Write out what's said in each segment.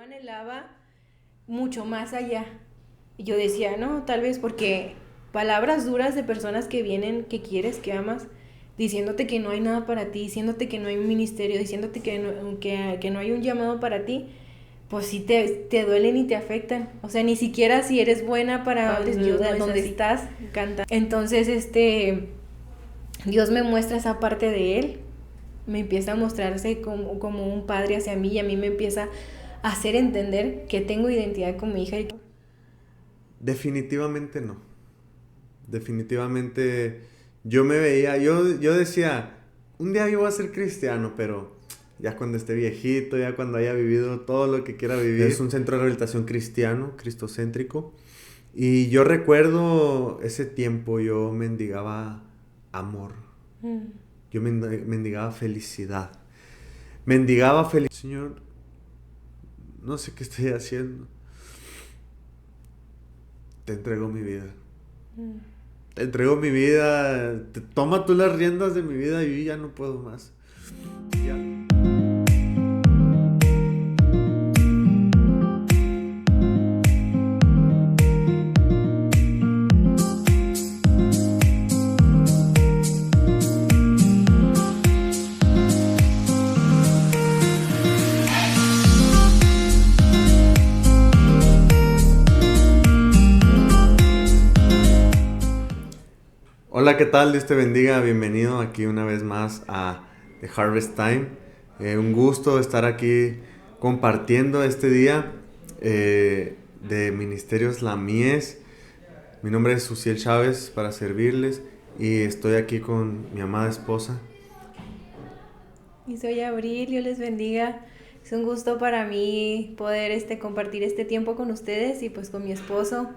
anhelaba mucho más allá. Y yo decía, no, tal vez porque palabras duras de personas que vienen, que quieres, que amas, diciéndote que no hay nada para ti, diciéndote que no hay un ministerio, diciéndote que no hay un llamado para ti, pues sí te duelen y te afectan. O sea, ni siquiera si eres buena para donde estás, canta. Entonces, Dios me muestra esa parte de Él, me empieza a mostrarse como un padre hacia mí y a mí me empieza a hacer entender que tengo identidad como hija. Definitivamente no. Definitivamente yo me veía, yo decía, un día yo voy a ser cristiano, pero ya cuando esté viejito, ya cuando haya vivido todo lo que quiera vivir. Es un centro de rehabilitación cristiano, cristocéntrico. Y yo recuerdo ese tiempo, yo mendigaba amor. Yo mendigaba felicidad. Mendigaba felicidad. Señor, no sé qué estoy haciendo. Te entrego mi vida. Te entrego mi vida. Toma tú las riendas de mi vida y yo ya no puedo más. Ya. Hola, ¿qué tal? Dios te bendiga. Bienvenido aquí una vez más a The Harvest Time. Un gusto estar aquí compartiendo este día de Ministerios La Mies. Mi nombre es Susiel Chávez para servirles y estoy aquí con mi amada esposa. Y soy Abril, Dios les bendiga. Es un gusto para mí poder compartir este tiempo con ustedes y pues con mi esposo.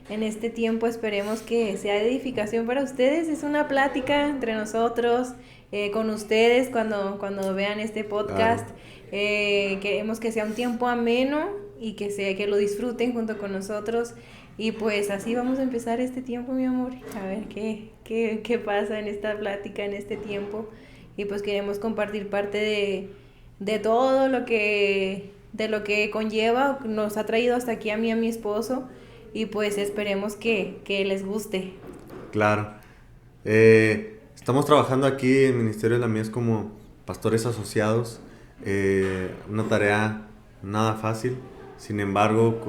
En este tiempo esperemos que sea de edificación para ustedes. Es una plática entre nosotros, con ustedes cuando vean este podcast. Claro. Queremos que sea un tiempo ameno y que lo disfruten junto con nosotros. Y pues así vamos a empezar este tiempo, mi amor. A ver qué pasa en esta plática, en este tiempo. Y pues queremos compartir parte de todo de lo que conlleva, nos ha traído hasta aquí a mí y a mi esposo. Y pues esperemos que les guste. Claro. Estamos trabajando aquí en Ministerio de la Mies como pastores asociados. Una tarea nada fácil. Sin embargo,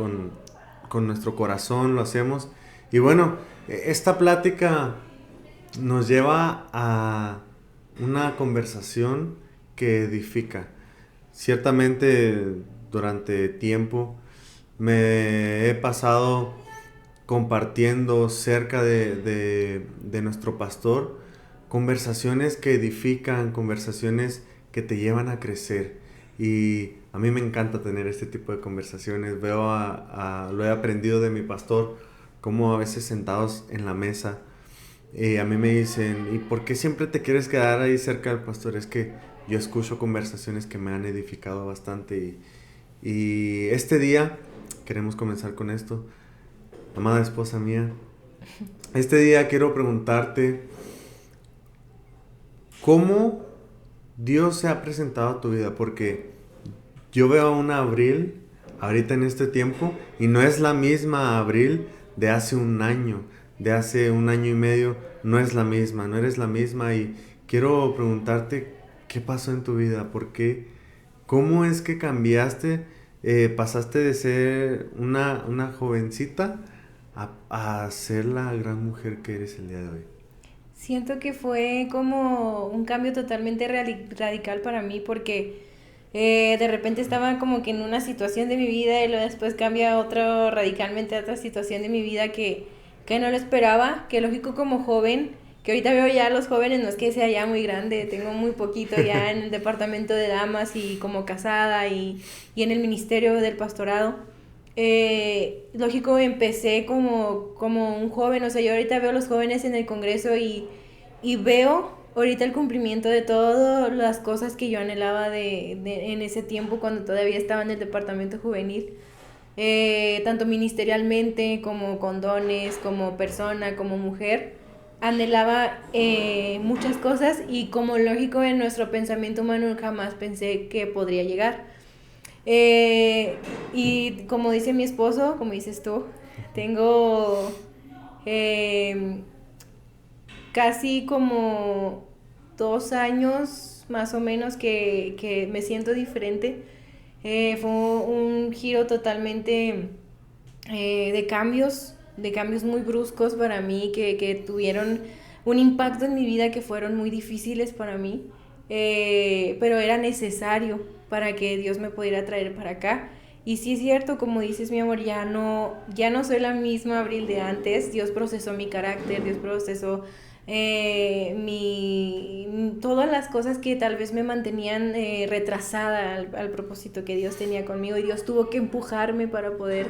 con nuestro corazón lo hacemos. Y bueno, esta plática nos lleva a una conversación que edifica. Ciertamente, durante tiempo me he pasado compartiendo cerca de nuestro pastor conversaciones que edifican, conversaciones que te llevan a crecer. Y a mí me encanta tener este tipo de conversaciones. Lo he aprendido de mi pastor, como a veces sentados en la mesa, a mí me dicen, ¿y por qué siempre te quieres quedar ahí cerca del pastor? Es que yo escucho conversaciones que me han edificado bastante. Y este día queremos comenzar con esto. Amada esposa mía, este día quiero preguntarte cómo Dios se ha presentado a tu vida, porque yo veo a una Abril ahorita en este tiempo y no es la misma Abril de hace un año, de hace un año y medio, no es la misma, no eres la misma. Y quiero preguntarte qué pasó en tu vida, por qué, cómo es que cambiaste, pasaste de ser una jovencita a ser la gran mujer que eres el día de hoy. Siento que fue como un cambio totalmente radical para mí porque de repente estaba como que en una situación de mi vida y luego después cambia radicalmente a otra situación de mi vida que no lo esperaba, que lógico como joven, que ahorita veo ya a los jóvenes, no es que sea ya muy grande, tengo muy poquito ya en el departamento de damas y como casada y en el ministerio del pastorado. Lógico, empecé como un joven, o sea, yo ahorita veo a los jóvenes en el Congreso y veo ahorita el cumplimiento de todas las cosas que yo anhelaba en ese tiempo cuando todavía estaba en el departamento juvenil, tanto ministerialmente como con dones, como persona, como mujer. Anhelaba muchas cosas y como lógico en nuestro pensamiento humano jamás pensé que podría llegar. Y como dice mi esposo, como dices tú, tengo casi como 2 años más o menos que me siento diferente. Fue un giro totalmente de cambios muy bruscos para mí, que tuvieron un impacto en mi vida que fueron muy difíciles para mí, pero era necesario para que Dios me pudiera traer para acá. Y sí es cierto, como dices, mi amor, ya no soy la misma Abril de antes. Dios procesó mi carácter, Dios procesó todas las cosas que tal vez me mantenían retrasada al propósito que Dios tenía conmigo, y Dios tuvo que empujarme para poder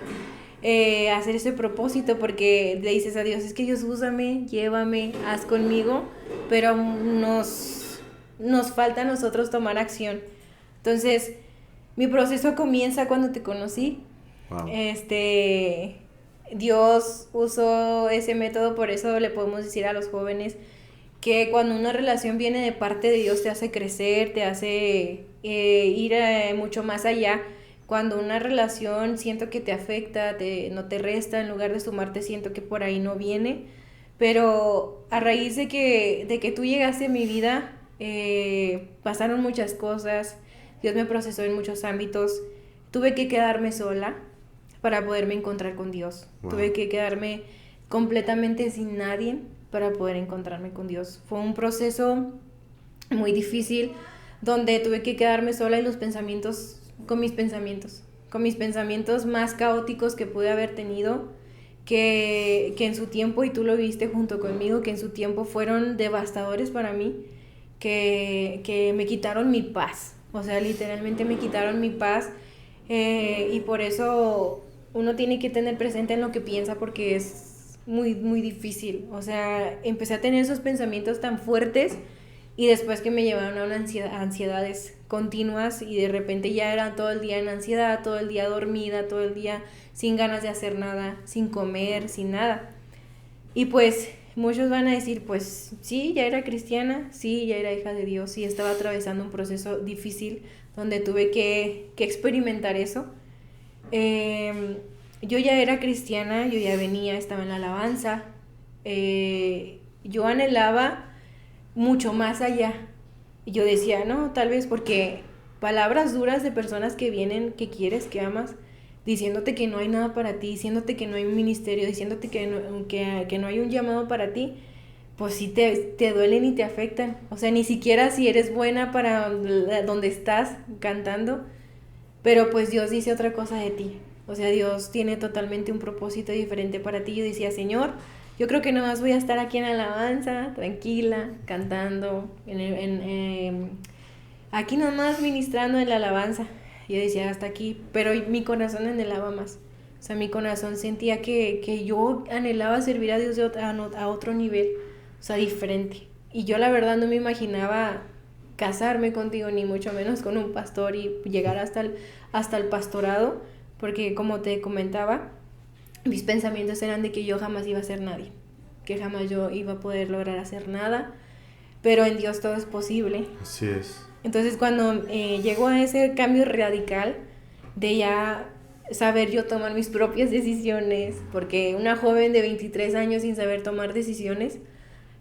hacer ese propósito, porque le dices a Dios, es que Dios, úsame, llévame, haz conmigo, pero aún nos falta a nosotros tomar acción. Entonces, mi proceso comienza cuando te conocí. Wow. Dios usó ese método, por eso le podemos decir a los jóvenes que cuando una relación viene de parte de Dios te hace crecer, te hace ir mucho más allá. Cuando una relación siento que te afecta, no te resta, en lugar de sumarte, siento que por ahí no viene. Pero a raíz de que tú llegaste a mi vida, pasaron muchas cosas, Dios me procesó en muchos ámbitos, tuve que quedarme sola para poderme encontrar con Dios. Wow. Tuve que quedarme completamente sin nadie para poder encontrarme con Dios. Fue un proceso muy difícil donde tuve que quedarme sola y con mis pensamientos más caóticos que pude haber tenido, que en su tiempo, y tú lo viste junto conmigo, que en su tiempo fueron devastadores para mí, que me quitaron mi paz. O sea, literalmente me quitaron mi paz, y por eso uno tiene que tener presente en lo que piensa, porque es muy, muy difícil. O sea, empecé a tener esos pensamientos tan fuertes y después que me llevaron a ansiedades continuas, y de repente ya era todo el día en ansiedad, todo el día dormida, todo el día sin ganas de hacer nada, sin comer, sin nada. Y pues muchos van a decir, pues sí, ya era cristiana, sí, ya era hija de Dios, sí, estaba atravesando un proceso difícil donde tuve que experimentar eso. Yo ya era cristiana, yo ya estaba en la alabanza, yo anhelaba mucho más allá. Y yo decía, no, tal vez porque palabras duras de personas que vienen, que quieres, que amas, diciéndote que no hay nada para ti, diciéndote que no hay un ministerio, diciéndote que no hay un llamado para ti, pues sí te duelen y te afectan. O sea, ni siquiera si eres buena para donde estás cantando, pero pues Dios dice otra cosa de ti. O sea, Dios tiene totalmente un propósito diferente para ti. Yo decía, Señor, yo creo que nomás voy a estar aquí en alabanza, tranquila, cantando, aquí nomás ministrando en la alabanza. Yo decía, hasta aquí, pero mi corazón anhelaba más. O sea, mi corazón sentía que yo anhelaba servir a Dios a otro nivel, o sea, diferente. Y yo la verdad no me imaginaba casarme contigo, ni mucho menos con un pastor, y llegar hasta el pastorado, porque como te comentaba, mis pensamientos eran de que yo jamás iba a ser nadie, que jamás yo iba a poder lograr hacer nada, pero en Dios todo es posible. Así es. Entonces cuando llegó a ese cambio radical de ya saber yo tomar mis propias decisiones, porque una joven de 23 años sin saber tomar decisiones,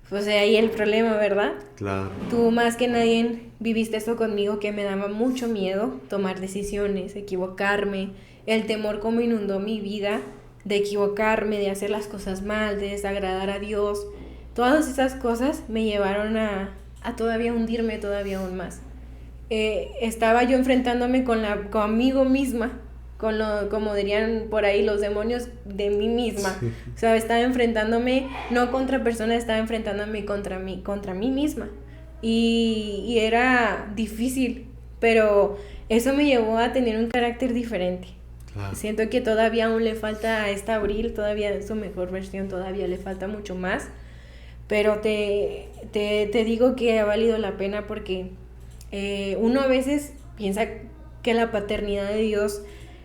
pues ahí el problema, ¿verdad? Claro. Tú más que nadie viviste esto conmigo, que me daba mucho miedo tomar decisiones, equivocarme, el temor como inundó mi vida, de equivocarme, de hacer las cosas mal, de desagradar a Dios. Todas esas cosas me llevaron a todavía hundirme todavía aún más. Estaba yo enfrentándome conmigo misma, como dirían por ahí, los demonios de mí misma. Sí. O sea, estaba enfrentándome no contra personas, estaba enfrentándome contra mí misma. Y era difícil, pero eso me llevó a tener un carácter diferente. Claro. Siento que todavía aún le falta a esta Abril, todavía su mejor versión, todavía le falta mucho más. Pero te digo que ha valido la pena, porque uno a veces piensa que la paternidad de Dios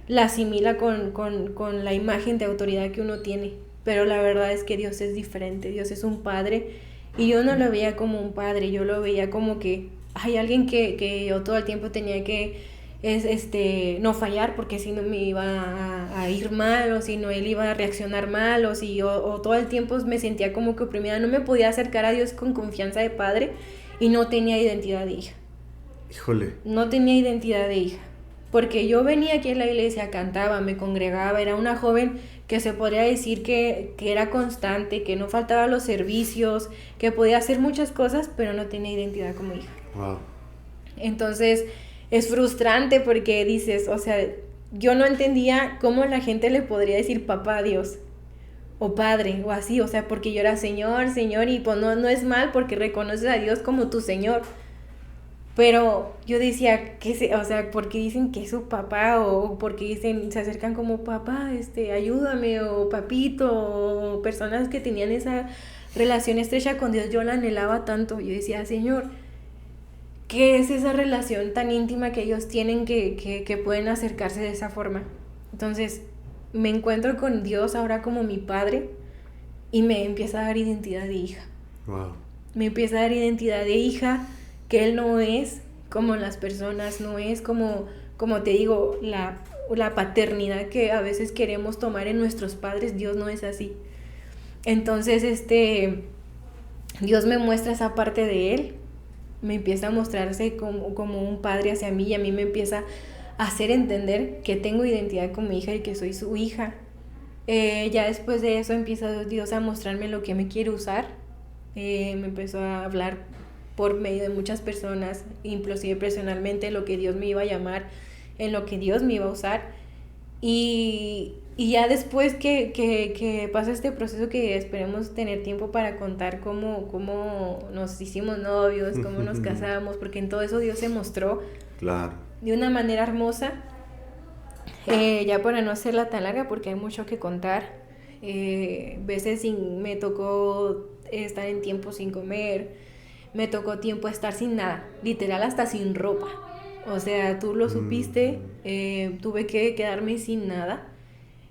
la asimila con la imagen de autoridad que uno tiene, pero la verdad es que Dios es diferente. Dios es un padre, y yo no lo veía como un padre, yo lo veía como que hay alguien que yo todo el tiempo tenía que es no fallar, porque si no me iba a ir mal, o si no él iba a reaccionar mal, o si o todo el tiempo me sentía como que oprimida, no me podía acercar a Dios con confianza de padre y no tenía identidad de hija. Híjole. No tenía identidad de hija. Porque yo venía aquí a la iglesia, cantaba, me congregaba, era una joven que se podría decir que era constante, que no faltaba a los servicios, que podía hacer muchas cosas, pero no tenía identidad como hija. Wow. Entonces es frustrante porque dices, o sea, yo no entendía cómo la gente le podría decir papá a Dios, o padre, o así, o sea, porque yo era Señor, Señor, y pues no es mal porque reconoces a Dios como tu Señor. Pero yo decía, o sea, ¿por qué dicen que es su papá? O ¿por qué dicen, se acercan como papá, ayúdame, o papito, o personas que tenían esa relación estrecha con Dios? Yo la anhelaba tanto. Yo decía, Señor, ¿qué es esa relación tan íntima que ellos tienen que pueden acercarse de esa forma? Entonces, me encuentro con Dios ahora como mi padre y me empieza a dar identidad de hija. Wow. Me empieza a dar identidad de hija, que Él no es como las personas, no es como te digo, la paternidad que a veces queremos tomar en nuestros padres. Dios no es así. Entonces, Dios me muestra esa parte de Él, me empieza a mostrarse como un padre hacia mí, y a mí me empieza a hacer entender que tengo identidad como hija y que soy su hija. Ya después de eso empieza Dios a mostrarme lo que me quiere usar. Me empezó a hablar por medio de muchas personas, inclusive personalmente, lo que Dios me iba a llamar, en lo que Dios me iba a usar. Y ya después que pasa este proceso, que esperemos tener tiempo para contar cómo nos hicimos novios, cómo nos casamos, porque en todo eso Dios se mostró Claro. de una manera hermosa. Ya para no hacerla tan larga, porque hay mucho que contar. Veces me tocó estar en tiempo sin comer, me tocó tiempo estar sin nada, literal hasta sin ropa. O sea, tú lo supiste, tuve que quedarme sin nada.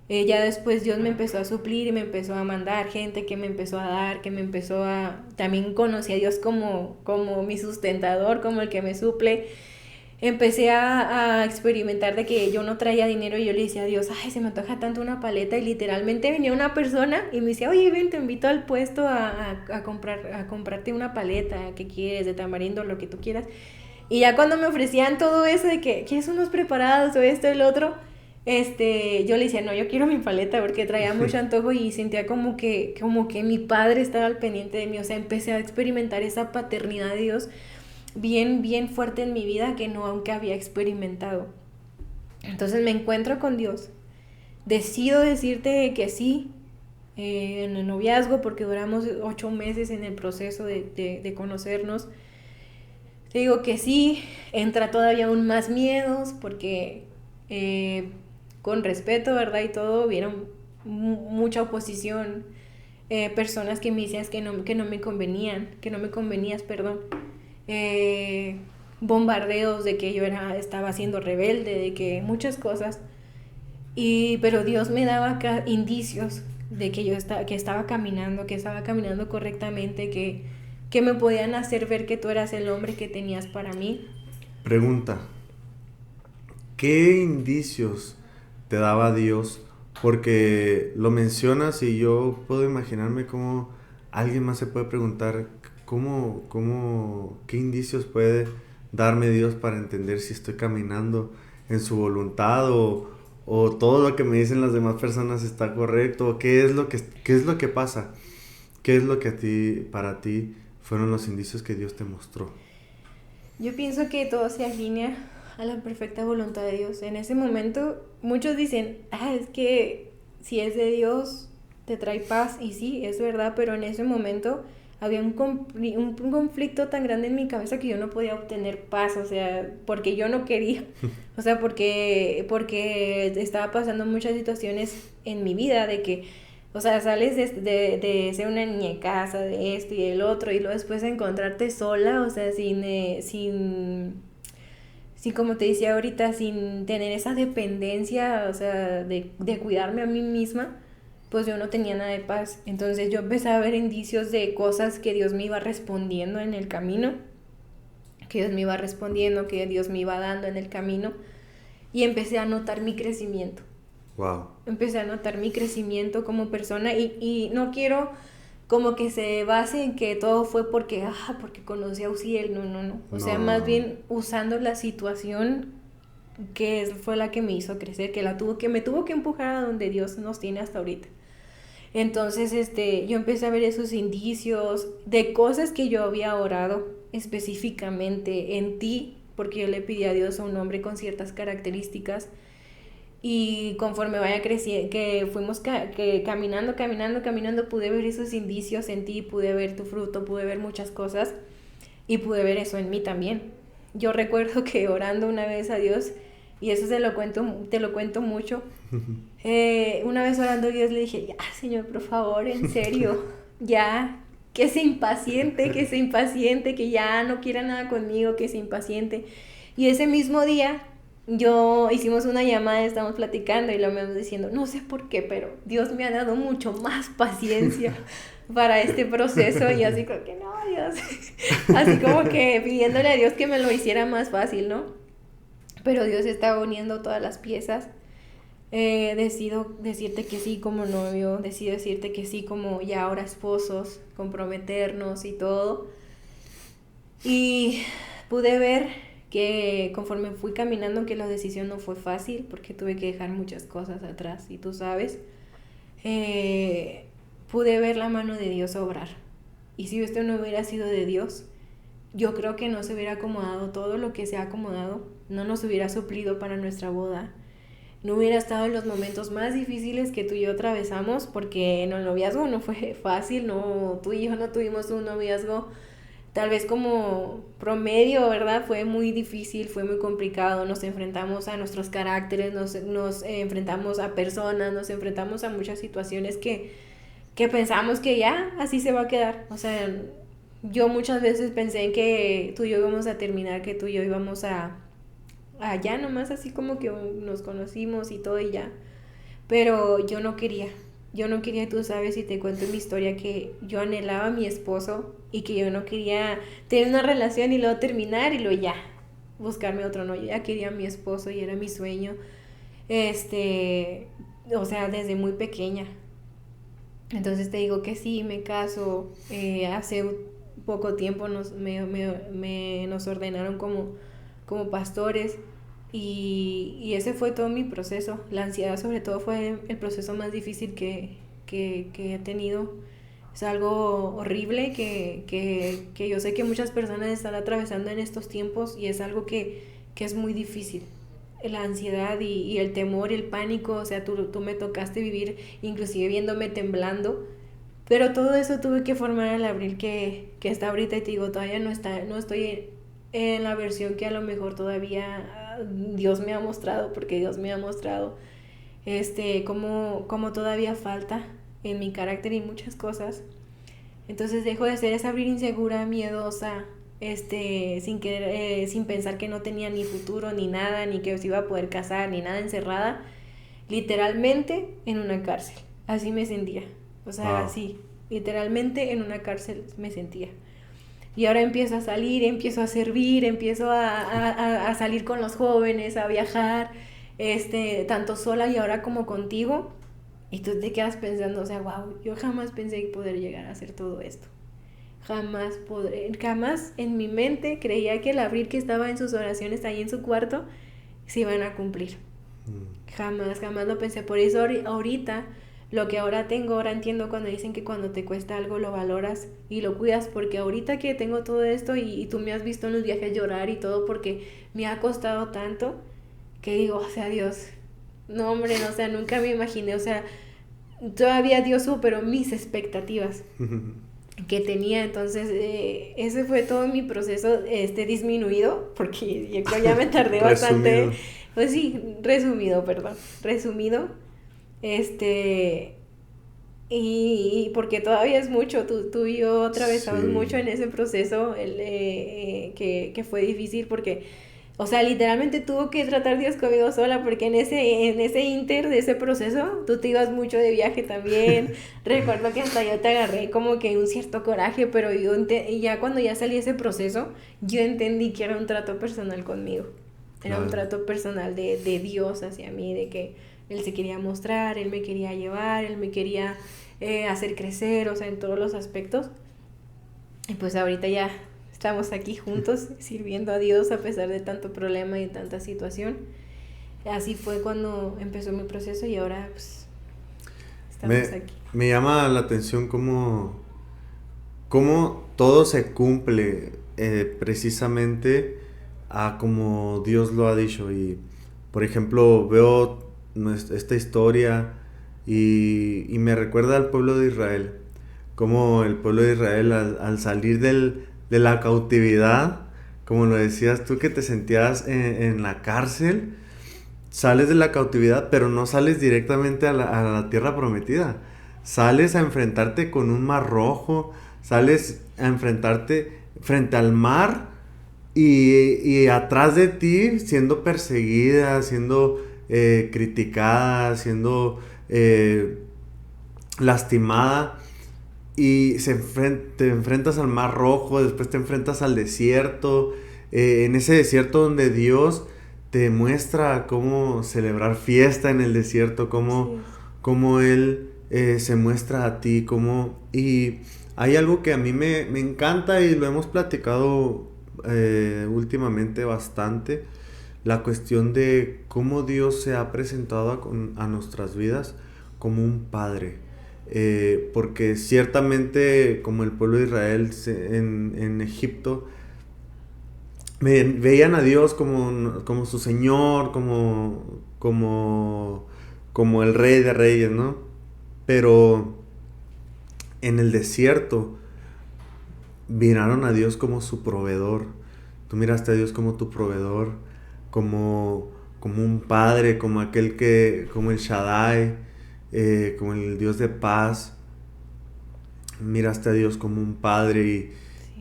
Ya después Dios me empezó a suplir y me empezó a mandar gente que me empezó a dar, que me empezó a... También conocí a Dios como mi sustentador, como el que me suple. Empecé a experimentar de que yo no traía dinero y yo le decía a Dios, ay, se me antoja tanto una paleta, y literalmente venía una persona y me decía, oye, ven, te invito al puesto a comprarte una paleta, ¿qué quieres? De tamarindo, lo que tú quieras. Y ya cuando me ofrecían todo eso de que quieres unos preparados o esto y lo otro, yo le decía, no, yo quiero mi paleta, porque traía mucho antojo y sentía como que mi padre estaba al pendiente de mí. O sea, empecé a experimentar esa paternidad de Dios bien, bien fuerte en mi vida, que no aunque había experimentado. Entonces me encuentro con Dios, decido decirte que sí, en el noviazgo, porque duramos 8 meses en el proceso de conocernos. Te digo que sí, entra todavía aún más miedos, porque con respeto, ¿verdad? Y todo, vieron mucha oposición, personas que me decían que no me convenías, perdón. Bombardeos de que yo estaba siendo rebelde, de que muchas cosas. Pero Dios me daba indicios de que que estaba caminando correctamente, que me podían hacer ver que tú eras el hombre que tenías para mí. Pregunta, ¿qué indicios te daba Dios? Porque lo mencionas y yo puedo imaginarme cómo alguien más se puede preguntar qué indicios puede darme Dios para entender si estoy caminando en su voluntad, o todo lo que me dicen las demás personas está correcto. ¿Qué es lo que pasa? ¿Qué es lo que para ti fueron los indicios que Dios te mostró? Yo pienso que todo se alinea a la perfecta voluntad de Dios. En ese momento, muchos dicen, es que si es de Dios, te trae paz. Y sí, es verdad, pero en ese momento había un conflicto tan grande en mi cabeza que yo no podía obtener paz, o sea, porque yo no quería, o sea, porque estaba pasando muchas situaciones en mi vida de que, o sea, sales de ser una niña de casa, de esto y el otro, y luego después de encontrarte sola, o sea, sin como te decía ahorita, sin tener esa dependencia, o sea, de cuidarme a mí misma, pues yo no tenía nada de paz. Entonces yo empecé a ver indicios de cosas que Dios me iba respondiendo en el camino, que Dios me iba respondiendo, que Dios me iba dando en el camino. y empecé a notar mi crecimiento. Wow. Empecé a notar mi crecimiento como persona y no quiero como que se base en que todo fue porque conocí a Uziel, no. O sea, más No. bien usando la situación fue la que me hizo crecer, que me tuvo que empujar a donde Dios nos tiene hasta ahorita. Entonces, yo empecé a ver esos indicios de cosas que yo había orado específicamente en ti, porque yo le pedí a Dios a un hombre con ciertas características. Y conforme vaya creciendo, que fuimos caminando, pude ver esos indicios en ti, pude ver tu fruto, pude ver muchas cosas y pude ver eso en mí también. Yo recuerdo que orando una vez a Dios, y eso te lo cuento mucho, una vez orando a Dios le dije, ya Señor, por favor, en serio, ya, que se impaciente, que ya no quiera nada conmigo, que se impaciente. Y ese mismo día yo hicimos una llamada, estábamos platicando y lo me diciendo, no sé por qué, pero Dios me ha dado mucho más paciencia para este proceso y así como que no, Dios, así como que pidiéndole a Dios que me lo hiciera más fácil, ¿no? Pero Dios está uniendo todas las piezas. Decido decirte que sí como novio, decido decirte que sí como ya ahora esposos, comprometernos y todo. Y pude ver que conforme fui caminando que la decisión no fue fácil porque tuve que dejar muchas cosas atrás y tú sabes, pude ver la mano de Dios obrar. Y si esto no hubiera sido de Dios, yo creo que no se hubiera acomodado todo lo que se ha acomodado, no nos hubiera suplido para nuestra boda, no hubiera estado en los momentos más difíciles que tú y yo atravesamos, porque en el noviazgo no fue fácil, no, tú y yo no tuvimos un noviazgo tal vez como promedio, ¿verdad? Fue muy difícil, fue muy complicado, nos enfrentamos a nuestros caracteres, nos enfrentamos a personas, nos enfrentamos a muchas situaciones que pensamos que ya así se va a quedar. O sea, yo muchas veces pensé en que tú y yo íbamos a terminar, que tú y yo íbamos a ya nomás así como que nos conocimos y todo y ya. Pero yo no quería, tú sabes, y te cuento mi historia, que yo anhelaba a mi esposo y que yo no quería tener una relación y luego terminar y luego ya, buscarme otro, no, yo ya quería a mi esposo y era mi sueño, o sea, desde muy pequeña. Entonces te digo que sí, me caso, hace poco tiempo nos ordenaron como pastores y ese fue todo mi proceso. La ansiedad sobre todo fue el proceso más difícil que he tenido. Es algo horrible que yo sé que muchas personas están atravesando en estos tiempos y es algo que es muy difícil. La ansiedad y el temor, el pánico, o sea, tú me tocaste vivir inclusive viéndome temblando, pero todo eso tuve que formar al abril que está ahorita y te digo, todavía no estoy en la versión que a lo mejor todavía Dios me ha mostrado, porque Dios me ha mostrado como todavía falta en mi carácter y muchas cosas. Entonces dejo de ser esa Abril insegura, miedosa, sin pensar que no tenía ni futuro ni nada, ni que se iba a poder casar ni nada, encerrada literalmente en una cárcel. Así me sentía, o sea, Wow. así, literalmente en una cárcel me sentía. Y ahora empiezo a salir, empiezo a servir, empiezo a salir con los jóvenes, a viajar, tanto sola y ahora como contigo. Y tú te quedas pensando, o sea, wow, yo jamás pensé poder llegar a hacer todo esto. Jamás en mi mente creía que el Abril que estaba en sus oraciones ahí en su cuarto se iban a cumplir. Jamás lo pensé. Por eso ahorita, lo que ahora tengo, ahora entiendo cuando dicen que cuando te cuesta algo lo valoras y lo cuidas, porque ahorita que tengo todo esto y tú me has visto en los viajes llorar y todo porque me ha costado tanto, que digo, o sea, Dios, no hombre, no, o sea, nunca me imaginé, o sea, todavía Dios superó mis expectativas que tenía. Entonces ese fue todo mi proceso disminuido, porque yo creo ya me tardé bastante, pues sí, resumido, y porque todavía es mucho, tú y yo atravesamos Sí. mucho en ese proceso que fue difícil porque, o sea, literalmente tuvo que tratar Dios conmigo sola, porque en ese inter de ese proceso, tú te ibas mucho de viaje también. Recuerdo que hasta yo te agarré como que un cierto coraje, pero y ya cuando ya salí ese proceso, yo entendí que era un trato personal conmigo. Era un Claro. trato personal de Dios hacia mí, de que Él se quería mostrar, Él me quería llevar, Él me quería hacer crecer, o sea, en todos los aspectos. Y pues ahorita ya estamos aquí juntos sirviendo a Dios a pesar de tanto problema y tanta situación. Así fue cuando empezó mi proceso y ahora pues estamos Me, aquí. me llama la atención cómo todo se cumple precisamente a como Dios lo ha dicho. Y, por ejemplo, veo esta historia y me recuerda al pueblo de Israel. Como el pueblo de Israel al salir de la cautividad, como lo decías tú que te sentías en la cárcel, sales de la cautividad, pero no sales directamente a la tierra prometida. Sales a enfrentarte con un mar rojo, sales a enfrentarte frente al mar y atrás de ti siendo perseguida, siendo criticada, siendo lastimada. Y te enfrentas al mar rojo, después te enfrentas al desierto, en ese desierto donde Dios te muestra cómo celebrar fiesta en el desierto, Así es. cómo Él se muestra a ti, y hay algo que a mí me encanta y lo hemos platicado últimamente bastante, la cuestión de cómo Dios se ha presentado a nuestras vidas como un padre. Porque ciertamente como el pueblo de Israel en Egipto veían a Dios como su Señor, como el Rey de Reyes, ¿no? Pero en el desierto miraron a Dios como su proveedor. Tú miraste a Dios como tu proveedor, como un padre, como el Shaddai, como el Dios de paz. Miraste a Dios como un padre Sí.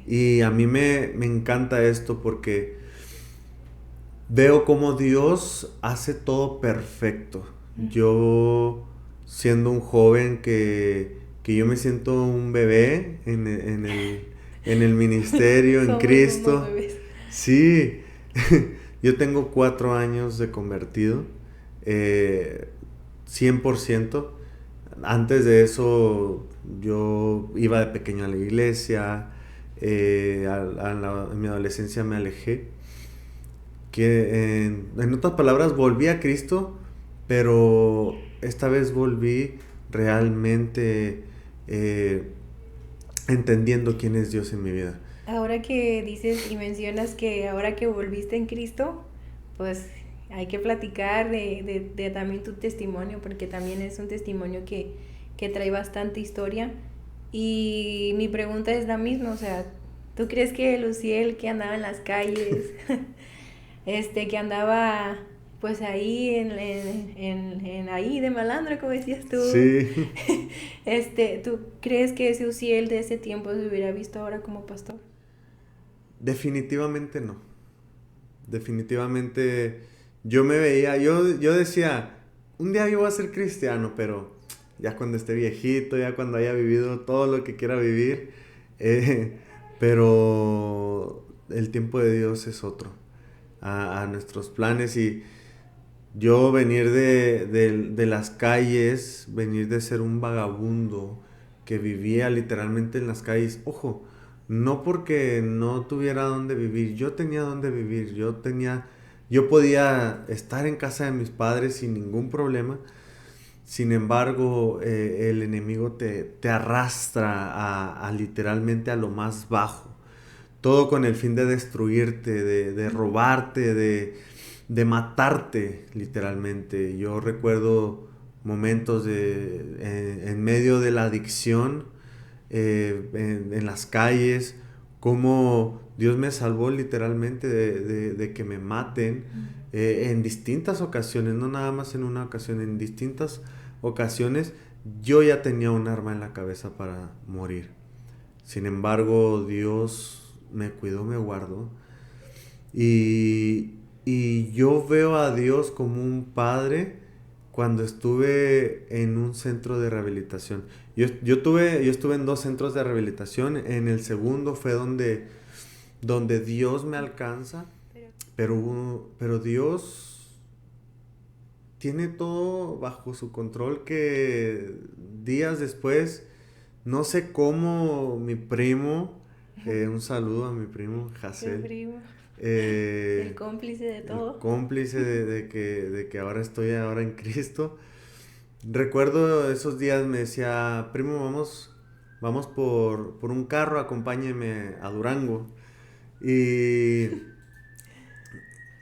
y a mí me encanta esto porque veo cómo Dios hace todo perfecto. Yo siendo un joven que yo me siento un bebé en el ministerio, en Somos unos Cristo. bebés. Sí, yo tengo 4 años de convertido, eh, 100%. Antes de eso yo iba de pequeño a la iglesia, en mi adolescencia me alejé, en otras palabras volví a Cristo, pero esta vez volví realmente eh, entendiendo quién es Dios en mi vida. Ahora que dices y mencionas que ahora que volviste en Cristo, pues hay que platicar de también tu testimonio, porque también es un testimonio que trae bastante historia. Y mi pregunta es la misma, o sea, ¿tú crees que Luciel que andaba en las calles, que andaba pues ahí en ahí de malandro, como decías tú, Sí, ¿tú crees que ese Uziel de ese tiempo se hubiera visto ahora como pastor? definitivamente no. Definitivamente yo me veía, yo decía, un día yo voy a ser cristiano, pero ya cuando esté viejito, ya cuando haya vivido todo lo que quiera vivir, eh, pero el tiempo de Dios es otro, a nuestros planes y yo venir de las calles, venir de ser un vagabundo que vivía literalmente en las calles, ojo, no porque no tuviera dónde vivir, yo tenía dónde vivir, yo podía estar en casa de mis padres sin ningún problema. Sin embargo, el enemigo te arrastra a literalmente a lo más bajo. Todo con el fin de destruirte, de robarte, de matarte, literalmente. Yo recuerdo momentos en medio de la adicción, en las calles, cómo Dios me salvó literalmente de que me maten en distintas ocasiones, no nada más en una ocasión, en distintas ocasiones yo ya tenía un arma en la cabeza para morir. Sin embargo, Dios me cuidó, me guardó. Y yo veo a Dios como un padre cuando estuve en un centro de rehabilitación. Yo estuve en 2 centros de rehabilitación. En el segundo fue donde Dios me alcanza. pero Dios tiene todo bajo su control, que días después, no sé cómo, mi primo, un saludo a mi primo El Hassel, primo, el eh, cómplice de el todo. cómplice de que ahora estoy ahora en Cristo. Recuerdo esos días me decía, primo, vamos por un carro, acompáñeme a Durango. Y,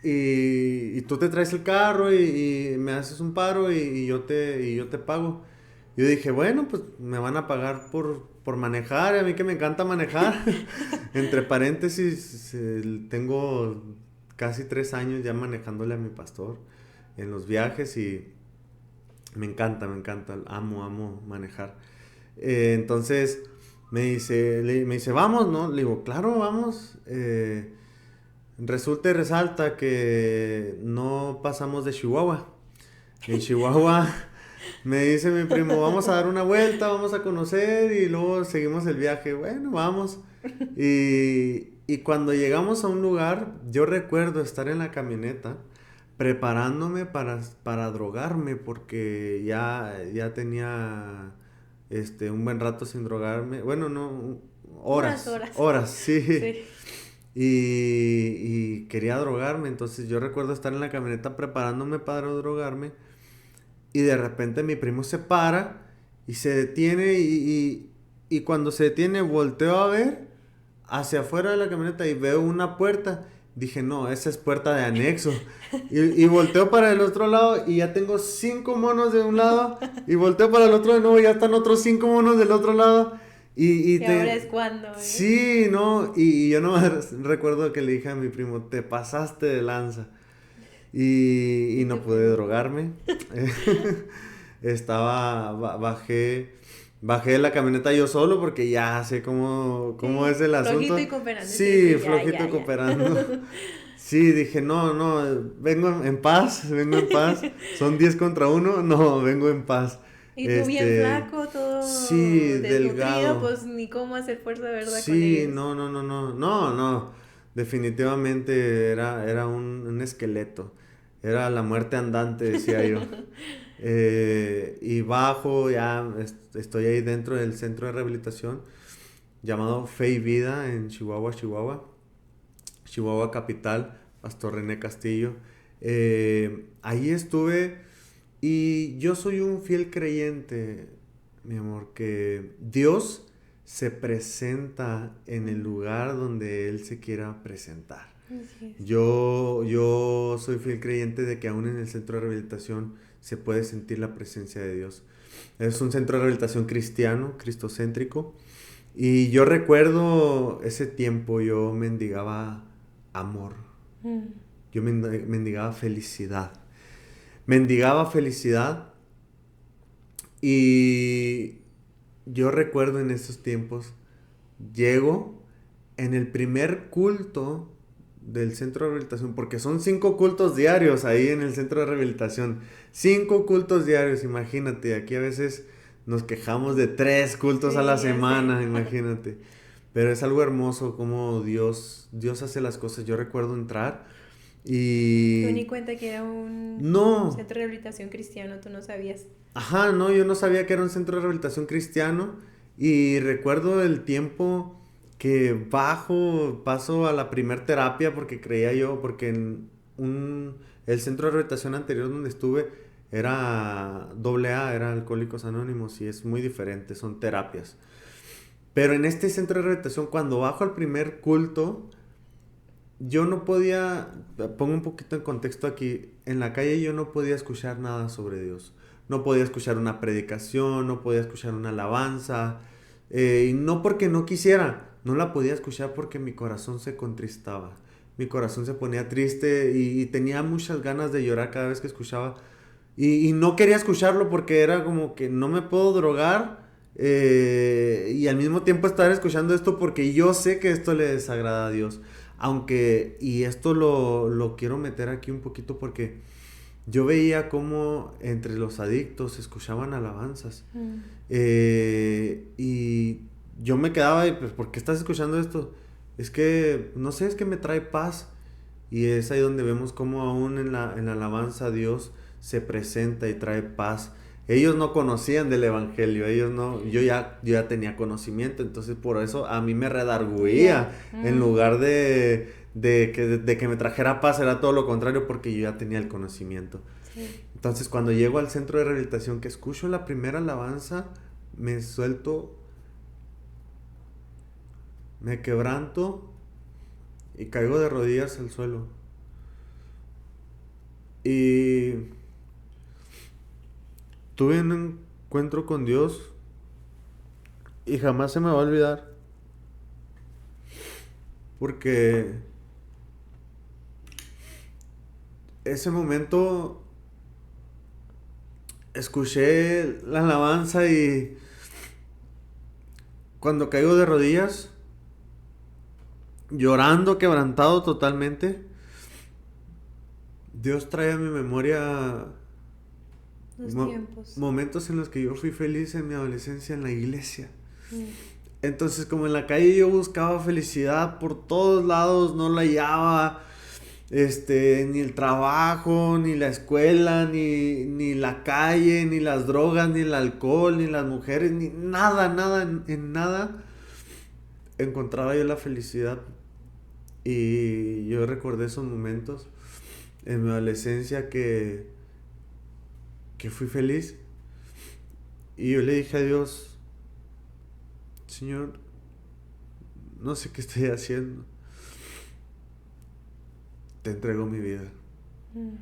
y tú te traes el carro y me haces un paro y yo te pago. Yo dije, bueno, pues me van a pagar por manejar, y a mí que me encanta manejar. Entre paréntesis, tengo casi 3 años ya manejándole a mi pastor en los viajes y me encanta, amo manejar. Entonces me dice, vamos, ¿no? Le digo, claro, vamos. Resulta y resalta que no pasamos de Chihuahua. En Chihuahua me dice mi primo, vamos a dar una vuelta, vamos a conocer y luego seguimos el viaje. Bueno, vamos. Y cuando llegamos a un lugar, yo recuerdo estar en la camioneta preparándome para drogarme porque ya tenía un buen rato sin drogarme. Bueno, no, Unas horas, horas. horas, sí. Sí. Y quería drogarme, entonces yo recuerdo estar en la camioneta preparándome para drogarme y de repente mi primo se para y se detiene y cuando se detiene volteo a ver hacia afuera de la camioneta y veo una puerta. Dije, no, esa es puerta de anexo. Y volteo para el otro lado y ya tengo 5 monos de un lado. Y volteo para el otro de nuevo y ya están otros 5 monos del otro lado. Y ahora es cuando, ¿eh? Sí, no. Y yo no recuerdo que le dije a mi primo, te pasaste de lanza. Y Y tu no pude primo. drogarme. Bajé de la camioneta yo solo porque ya sé cómo Sí, es el asunto. flojito y cooperando. Sí, Sí, flojito y ya. cooperando. Sí, dije, no, vengo en paz, vengo en paz. Son 10 contra uno, no, vengo en paz. Y tú bien flaco, Sí, todo desnutrido, delgado. pues ni cómo hacer fuerza, ¿verdad? Con Sí, ellos. no. Definitivamente era un esqueleto. Era la muerte andante, decía yo. Y bajo, ya estoy ahí dentro del centro de rehabilitación llamado Fe y Vida en Chihuahua capital, Pastor René Castillo. Ahí estuve y yo soy un fiel creyente, mi amor, que Dios se presenta en el lugar donde Él se quiera presentar. Así es. Yo soy fiel creyente de que aún en el centro de rehabilitación se puede sentir la presencia de Dios. Es un centro de rehabilitación cristiano, cristocéntrico. Y yo recuerdo ese tiempo, yo mendigaba amor, Mm. yo mendigaba felicidad. Mendigaba felicidad y yo recuerdo en esos tiempos, llego en el primer culto del centro de rehabilitación, porque son 5 cultos diarios ahí en el centro de rehabilitación. 5 cultos diarios, imagínate, aquí a veces nos quejamos de 3 cultos a la Sí, ya sé. semana, imagínate. Pero es algo hermoso como Dios hace las cosas. Yo recuerdo entrar Tú ni y... cuenta que era un No, centro de rehabilitación cristiano, tú no sabías. ajá, no, yo no sabía que era un centro de rehabilitación cristiano y recuerdo el tiempo que paso a la primer terapia porque creía yo, porque el centro de rehabilitación anterior donde estuve era AA, era Alcohólicos Anónimos y es muy diferente, son terapias. Pero en este centro de rehabilitación, cuando bajo al primer culto, yo no podía, pongo un poquito en contexto aquí, en la calle yo no podía escuchar nada sobre Dios. No podía escuchar una predicación, no podía escuchar una alabanza. Y no porque no quisiera, no la podía escuchar porque mi corazón se contristaba. Mi corazón se ponía triste y tenía muchas ganas de llorar cada vez que escuchaba. Y no quería escucharlo porque era como que no me puedo drogar y al mismo tiempo estar escuchando esto porque yo sé que esto le desagrada a Dios. Aunque, y esto lo quiero meter aquí un poquito porque yo veía cómo entre los adictos escuchaban alabanzas. Mm. Y yo me quedaba, pues, ¿por qué estás escuchando esto? Es que, no sé, es que me trae paz. Y es ahí donde vemos cómo aún en la alabanza Dios se presenta y trae paz. Ellos no conocían del evangelio, ellos no, yo ya tenía conocimiento, entonces por eso a mí me redarguía, en lugar de que me trajera paz, era todo lo contrario, porque yo ya tenía el conocimiento. Sí. Entonces cuando llego al centro de rehabilitación, que escucho la primera alabanza, me suelto, me quebranto y caigo de rodillas al suelo. Y tuve un encuentro con Dios y jamás se me va a olvidar, porque ese momento escuché la alabanza y cuando caigo de rodillas, llorando, quebrantado totalmente, Dios trae a mi memoria Los tiempos. momentos en los que yo fui feliz en mi adolescencia en la iglesia. Mm. Entonces, como en la calle yo buscaba felicidad por todos lados, no la hallaba, ni el trabajo, ni la escuela, ni la calle, ni las drogas, ni el alcohol, ni las mujeres, ni nada, en nada encontraba yo la felicidad. Y yo recordé esos momentos en mi adolescencia que fui feliz. Y yo le dije a Dios, Señor, no sé qué estoy haciendo. Te entrego mi vida. Mm.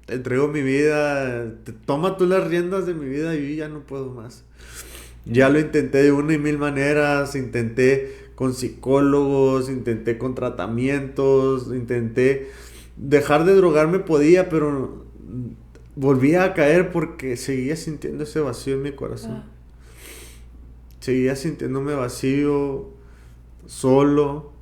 Te entrego mi vida. Toma tú las riendas de mi vida y yo ya no puedo más. Ya lo intenté de una y mil maneras. Intenté con psicólogos, intenté con tratamientos, intenté dejar de drogarme podía, pero volvía a caer porque seguía sintiendo ese vacío en mi corazón. Ah. Seguía sintiéndome vacío, solo.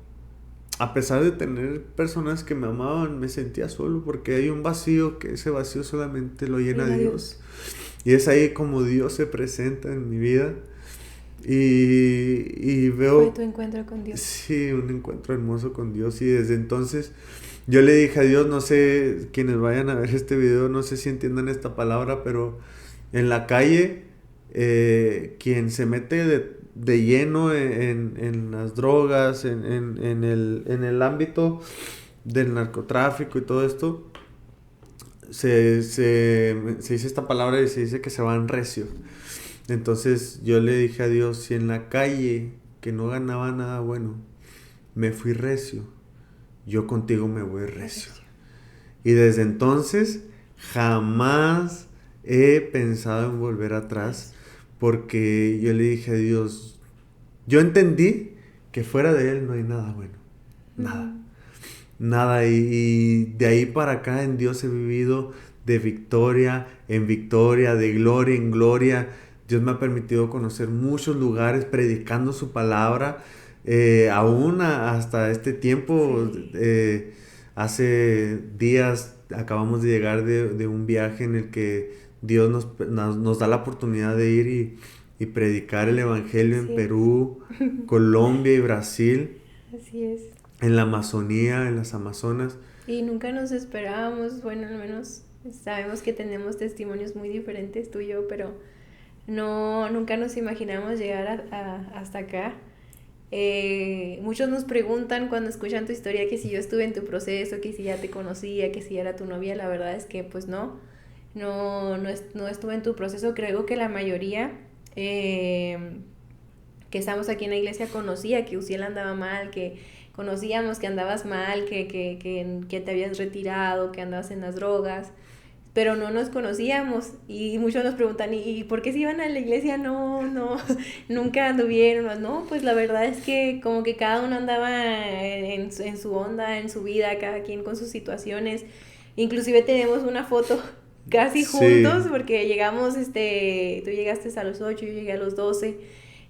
A pesar de tener personas que me amaban, me sentía solo porque hay un vacío que ese vacío solamente lo llena Dios. Y es ahí como Dios se presenta en mi vida. Y veo... Fue tu encuentro con Dios. Sí, un encuentro hermoso con Dios. Y desde entonces yo le dije a Dios, no sé, quienes vayan a ver este video, no sé si entiendan esta palabra, pero en la calle, quien se mete de lleno en las drogas, en el ámbito del narcotráfico y todo esto, se dice esta palabra y se dice que se van recio. Entonces yo le dije a Dios, si en la calle, que no ganaba nada bueno, me fui recio, yo contigo me voy recio. Y desde entonces jamás he pensado en volver atrás, porque yo le dije a Dios, yo entendí que fuera de Él no hay nada bueno, nada, nada, y de ahí para acá en Dios he vivido de victoria en victoria, de gloria en gloria. Dios me ha permitido conocer muchos lugares predicando su palabra, aún hasta este tiempo. Sí. Hace días acabamos de llegar de un viaje en el que Dios nos da la oportunidad de ir y predicar el evangelio en Sí. Perú, Colombia y Brasil, Así es. en la Amazonía, en las Amazonas. Y nunca nos esperábamos, bueno, al menos sabemos que tenemos testimonios muy diferentes tú y yo, pero no, nunca nos imaginamos llegar hasta acá. Muchos nos preguntan cuando escuchan tu historia que si yo estuve en tu proceso, que si ya te conocía, que si ya era tu novia. La verdad es que pues no estuve en tu proceso. Creo que la mayoría que estamos aquí en la iglesia conocía que Uziel andaba mal, que conocíamos que andabas mal, que te habías retirado, que andabas en las drogas, pero no nos conocíamos. Y muchos nos preguntan, ¿y por qué si iban a la iglesia no, nunca anduvieron? No, pues la verdad es que como que cada uno andaba en su onda, en su vida, cada quien con sus situaciones. Inclusive tenemos una foto casi juntos, Sí, porque llegamos, tú llegaste a los 8, yo llegué a los 12,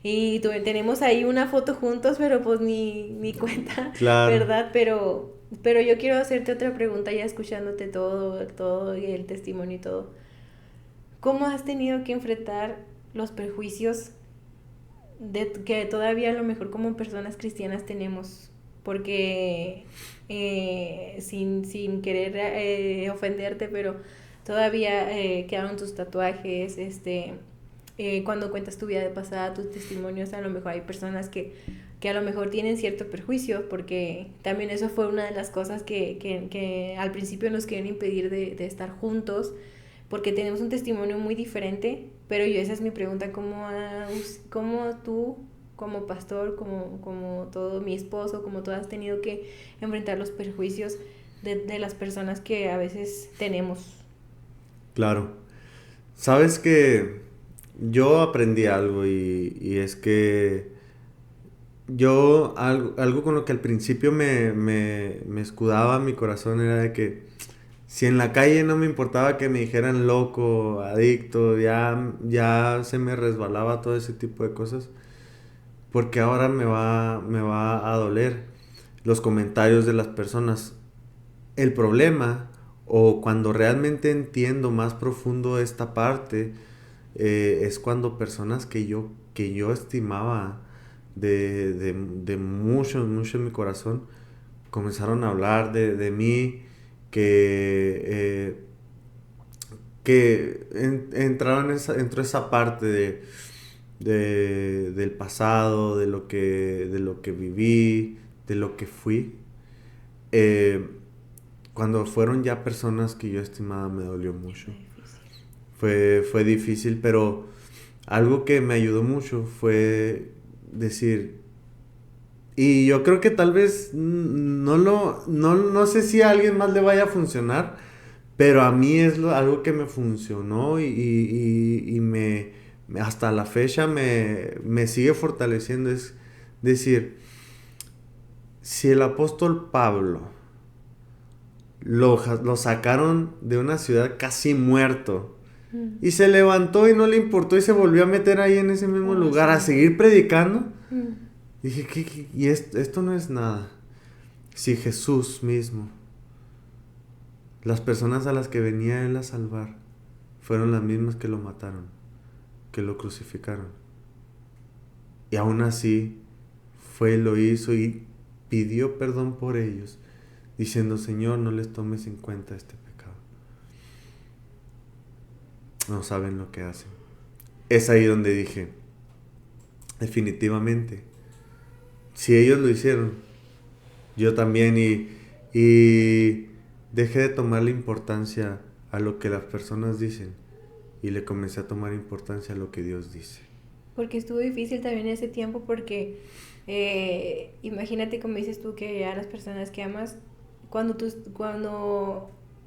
y tenemos ahí una foto juntos, pero pues ni cuenta, claro. ¿verdad? Pero yo quiero hacerte otra pregunta ya escuchándote todo el testimonio y todo. ¿Cómo has tenido que enfrentar los prejuicios que todavía a lo mejor como personas cristianas tenemos porque sin querer ofenderte, pero todavía quedaron tus tatuajes, cuando cuentas tu vida de pasada, tus testimonios, a lo mejor hay personas que a lo mejor tienen cierto perjuicio, porque también eso fue una de las cosas que al principio nos querían impedir de estar juntos, porque tenemos un testimonio muy diferente, pero esa es mi pregunta, ¿cómo tú, como pastor, como todo mi esposo, como tú has tenido que enfrentar los perjuicios de las personas que a veces tenemos? Claro. Sabes que yo aprendí algo y es que algo con lo que al principio me escudaba mi corazón era de que si en la calle no me importaba que me dijeran loco, adicto, ya se me resbalaba todo ese tipo de cosas, porque ahora me va a doler los comentarios de las personas. El problema, o cuando realmente entiendo más profundo esta parte, es cuando personas que yo estimaba de mucho, mucho en mi corazón, comenzaron a hablar de mí, que, entraron entró esa parte del pasado, de lo que viví, de lo que fui. Eh, Cuando fueron ya personas que yo estimaba, me dolió mucho. Fue difícil, pero algo que me ayudó mucho fue decir, y yo creo que tal vez no sé si a alguien más le vaya a funcionar, pero a mí es algo que me funcionó y hasta la fecha me sigue fortaleciendo. Es decir, si el apóstol Pablo lo sacaron de una ciudad casi muerto, y se levantó y no le importó y se volvió a meter ahí en ese mismo lugar a seguir predicando. Dije, y esto no es nada. Si Jesús mismo, las personas a las que venía él a salvar, fueron las mismas que lo mataron, que lo crucificaron. Y aún así, lo hizo y pidió perdón por ellos, diciendo, Señor, no les tomes en cuenta este pecado. No saben lo que hacen. Es ahí donde dije, definitivamente, si ellos lo hicieron, yo también, y dejé de tomarle importancia a lo que las personas dicen y le comencé a tomar importancia a lo que Dios dice. Porque estuvo difícil también ese tiempo porque imagínate como dices tú que a las personas que amas,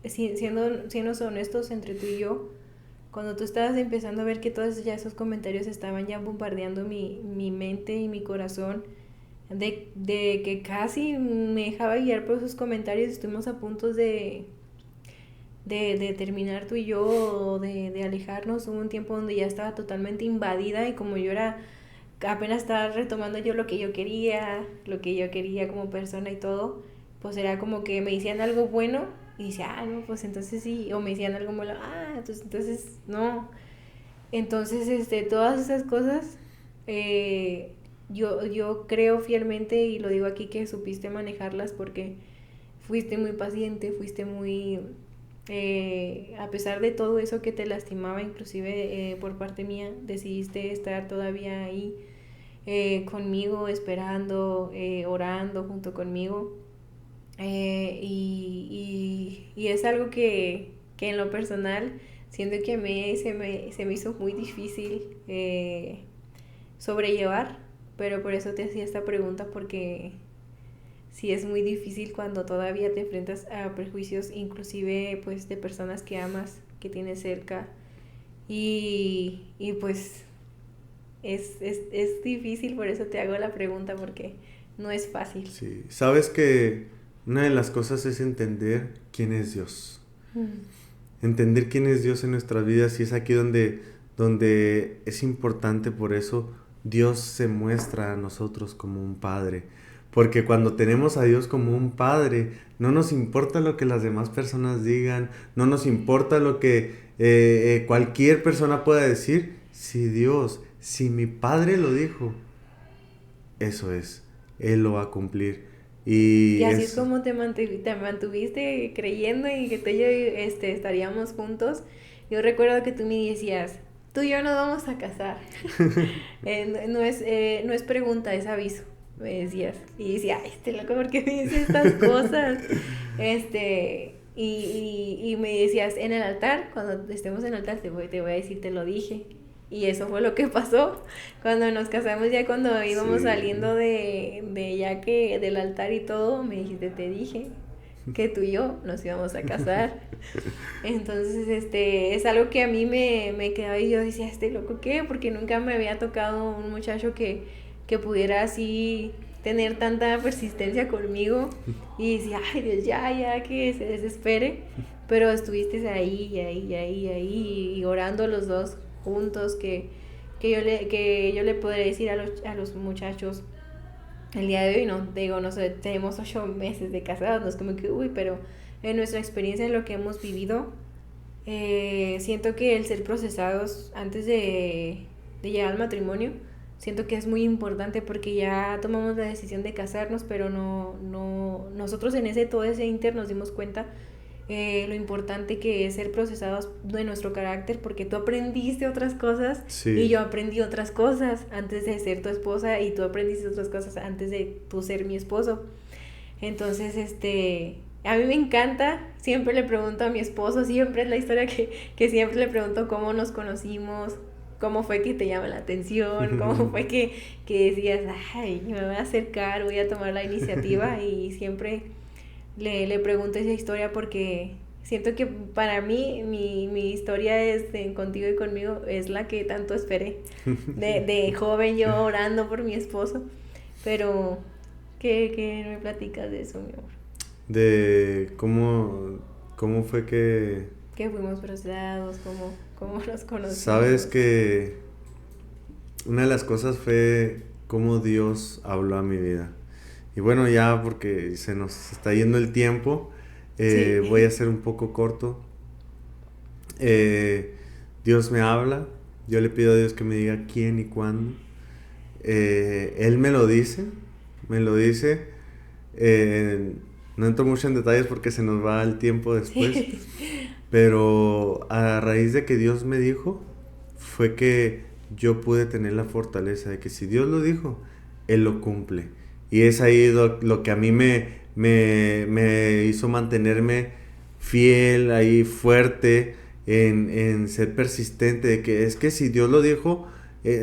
siendo honestos entre tú y yo, cuando tú estabas empezando a ver que todos ya esos comentarios estaban ya bombardeando mi mente y mi corazón, de que casi me dejaba guiar por esos comentarios, estuvimos a punto de terminar tú y yo, o de alejarnos. Hubo un tiempo donde ya estaba totalmente invadida y como yo apenas estaba retomando yo lo que yo quería como persona y todo, pues era como que me decían algo bueno y decía, no, pues entonces sí, o me decían algo malo, entonces no. Entonces, todas esas cosas, yo creo fielmente y lo digo aquí que supiste manejarlas porque fuiste muy paciente, fuiste muy, a pesar de todo eso que te lastimaba, inclusive por parte mía, decidiste estar todavía ahí conmigo, esperando, orando junto conmigo. Y es algo que en lo personal siento que se me hizo muy difícil sobrellevar, pero por eso te hacía esta pregunta, porque sí es muy difícil cuando todavía te enfrentas a prejuicios, inclusive pues de personas que amas, que tienes cerca, y pues es difícil, por eso te hago la pregunta, porque no es fácil. Sí, sabes que una de las cosas es entender quién es Dios. Entender quién es Dios en nuestras vidas, y es aquí donde es importante. Por eso Dios se muestra a nosotros como un padre, porque cuando tenemos a Dios como un padre, no nos importa lo que las demás personas digan, no nos importa lo que cualquier persona pueda decir. Si mi padre lo dijo, eso es, Él lo va a cumplir. Y Y así es como te mantuviste creyendo y que tú y yo estaríamos juntos. Yo recuerdo que tú me decías, tú y yo nos vamos a casar. No es pregunta, es aviso, me decías. Y decía, ay, este loco, ¿por qué me dice estas cosas? Y me decías, en el altar, cuando estemos en el altar, te voy a decir, te lo dije. Y eso fue lo que pasó cuando nos casamos, ya cuando íbamos sí. saliendo de ya que del altar y todo, me dijiste, te dije que tú y yo nos íbamos a casar. Entonces, es algo que a mí me quedaba y yo decía, este loco, ¿qué? Porque nunca me había tocado un muchacho que pudiera así tener tanta persistencia conmigo y decía, ay Dios, ya, que se desespere. Pero estuviste ahí, y orando los dos juntos, que yo le podré decir a los muchachos el día de hoy, no, digo, no sé, tenemos 8 meses de casados, no es como que, uy, pero en nuestra experiencia, en lo que hemos vivido, siento que el ser procesados antes de llegar al matrimonio, siento que es muy importante porque ya tomamos la decisión de casarnos, pero nosotros en todo ese inter nos dimos cuenta lo importante que es ser procesados de nuestro carácter, porque tú aprendiste otras cosas y Sí. yo aprendí otras cosas antes de ser tu esposa y tú aprendiste otras cosas antes de tú ser mi esposo. Entonces, a mí me encanta, siempre le pregunto a mi esposo, siempre es la historia que siempre le pregunto cómo nos conocimos, cómo fue que te llama la atención, cómo fue que decías, ay, me voy a acercar, voy a tomar la iniciativa y siempre le pregunto esa historia porque siento que para mí mi historia contigo y conmigo es la que tanto esperé. De joven yo orando por mi esposo, pero ¿qué me platicas de eso, mi amor? De cómo fue que... Que fuimos procesados, cómo nos Sabes conocimos. que una de las cosas fue cómo Dios habló a mi vida. Y bueno, ya porque se nos está yendo el tiempo, voy a Sí. ser un poco corto. Eh, Dios me habla, yo le pido a Dios que me diga quién y cuándo. Él me lo dice. Eh, no entro mucho en detalles porque se nos va el tiempo después, Sí. pero a raíz de que Dios me dijo, fue que yo pude tener la fortaleza de que si Dios lo dijo, Él lo cumple. Y es ahí lo que a mí me hizo mantenerme fiel, ahí fuerte, en ser persistente, de que es que si Dios lo dijo,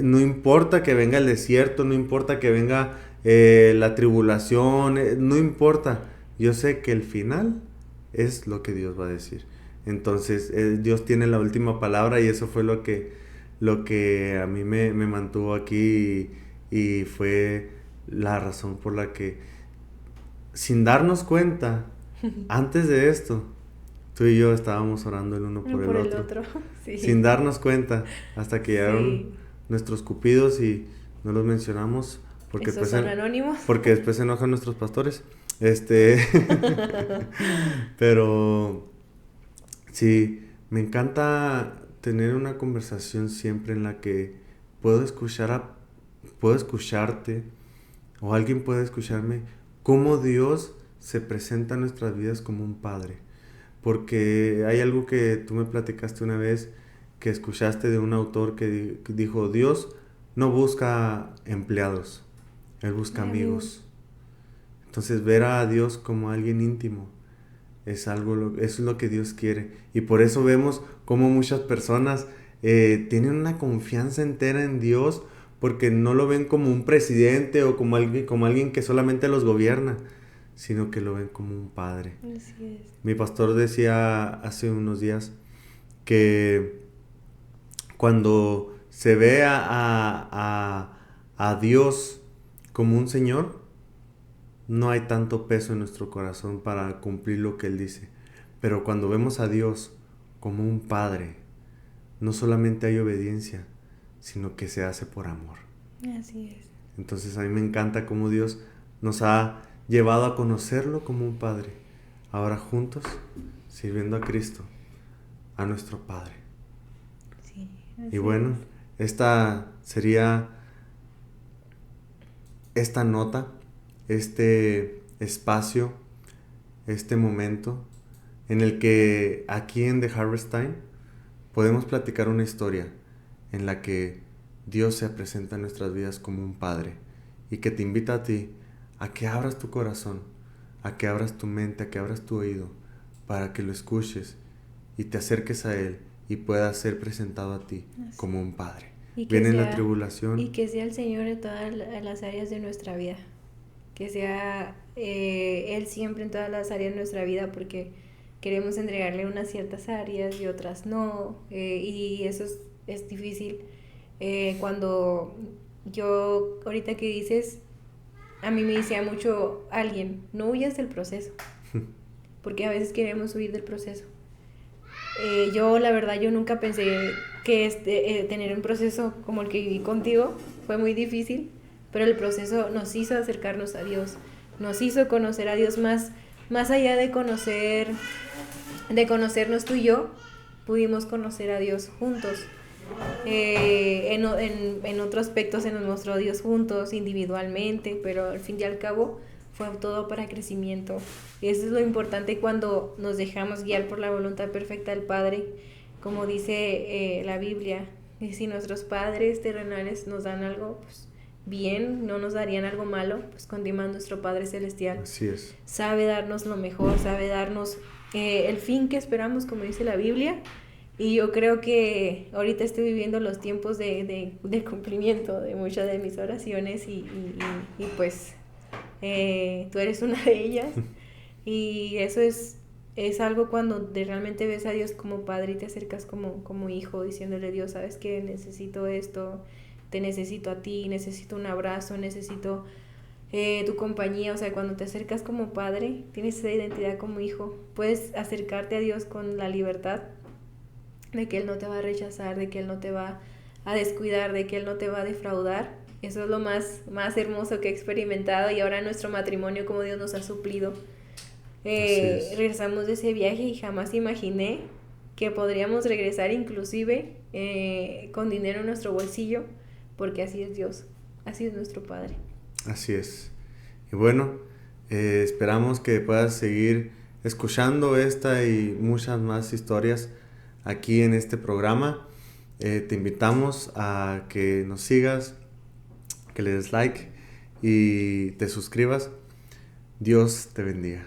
no importa que venga el desierto, no importa que venga la tribulación, no importa. Yo sé que el final es lo que Dios va a decir. Entonces, Dios tiene la última palabra y eso fue lo que a mí me mantuvo aquí y fue la razón por la que, sin darnos cuenta, antes de esto, tú y yo estábamos orando el uno Uno por el por el otro, otro. sin Sí. darnos cuenta, hasta que llegaron Sí. nuestros cupidos y no los mencionamos porque Esos después, son anónimos. porque después se enojan nuestros pastores. Este, pero sí, me encanta tener una conversación siempre en la que puedo escuchar puedo escucharte o alguien puede escucharme cómo Dios se presenta en nuestras vidas como un padre. Porque hay algo que tú me platicaste una vez que escuchaste de un autor que dijo, Dios no busca empleados, Él busca Amigos. amigos. Entonces ver a Dios como alguien íntimo es algo, eso es lo que Dios quiere. Y por eso vemos como muchas personas tienen una confianza entera en Dios porque no lo ven como un presidente o como alguien que solamente los gobierna, sino que lo ven como un padre. Así es. Mi pastor decía hace unos días que cuando se ve a Dios como un Señor, no hay tanto peso en nuestro corazón para cumplir lo que Él dice. Pero cuando vemos a Dios como un Padre, no solamente hay obediencia, sino que se hace por amor. Así es. Entonces a mí me encanta cómo Dios nos ha llevado a conocerlo como un Padre. Ahora juntos, sirviendo a Cristo, a nuestro Padre. Sí, Y así bueno, es. esta sería esta nota, este espacio, este momento en el que aquí en The Harvest Time podemos platicar una historia en la que Dios se presenta en nuestras vidas como un Padre y que te invita a ti a que abras tu corazón, a que abras tu mente, a que abras tu oído para que lo escuches y te acerques a Él y pueda ser presentado a ti como un Padre. Viene la tribulación. Y que sea el Señor en todas las áreas de nuestra vida. Que sea Él siempre en todas las áreas de nuestra vida, porque queremos entregarle unas ciertas áreas y otras no. Y eso es difícil. Cuando yo, ahorita que dices, a mí me decía mucho alguien, no huyas del proceso. Porque a veces queremos huir del proceso. Yo, la verdad, yo nunca pensé que tener un proceso como el que viví contigo fue muy difícil, pero el proceso nos hizo acercarnos a Dios, nos hizo conocer a Dios más allá de conocernos tú y yo, pudimos conocer a Dios juntos. En otro aspecto se nos mostró a Dios juntos, individualmente, pero al fin y al cabo fue todo para crecimiento. Y eso es lo importante cuando nos dejamos guiar por la voluntad perfecta del Padre, como dice la Biblia. Y si nuestros padres terrenales nos dan algo, pues bien, no nos darían algo malo, pues con más nuestro Padre Celestial. Así es. Sabe darnos lo mejor, sabe darnos el fin que esperamos, como dice la Biblia. Y yo creo que ahorita estoy viviendo los tiempos de cumplimiento de muchas de mis oraciones y pues tú eres una de ellas. Y eso es algo cuando realmente ves a Dios como Padre y te acercas como hijo, diciéndole: Dios, ¿sabes qué? Necesito esto, te necesito a ti, necesito un abrazo, necesito tu compañía. O sea, cuando te acercas como Padre, tienes esa identidad como hijo, puedes acercarte a Dios con la libertad de que Él no te va a rechazar, de que Él no te va a descuidar, de que Él no te va a defraudar. Eso es lo más hermoso que he experimentado, y ahora en nuestro matrimonio, como Dios nos ha suplido. Regresamos de ese viaje y jamás imaginé que podríamos regresar inclusive con dinero en nuestro bolsillo, porque así es Dios, así es nuestro Padre. Así es. Y bueno, esperamos que puedas seguir escuchando esta y muchas más historias aquí en este programa. Te invitamos a que nos sigas, que le des like y te suscribas. Dios te bendiga.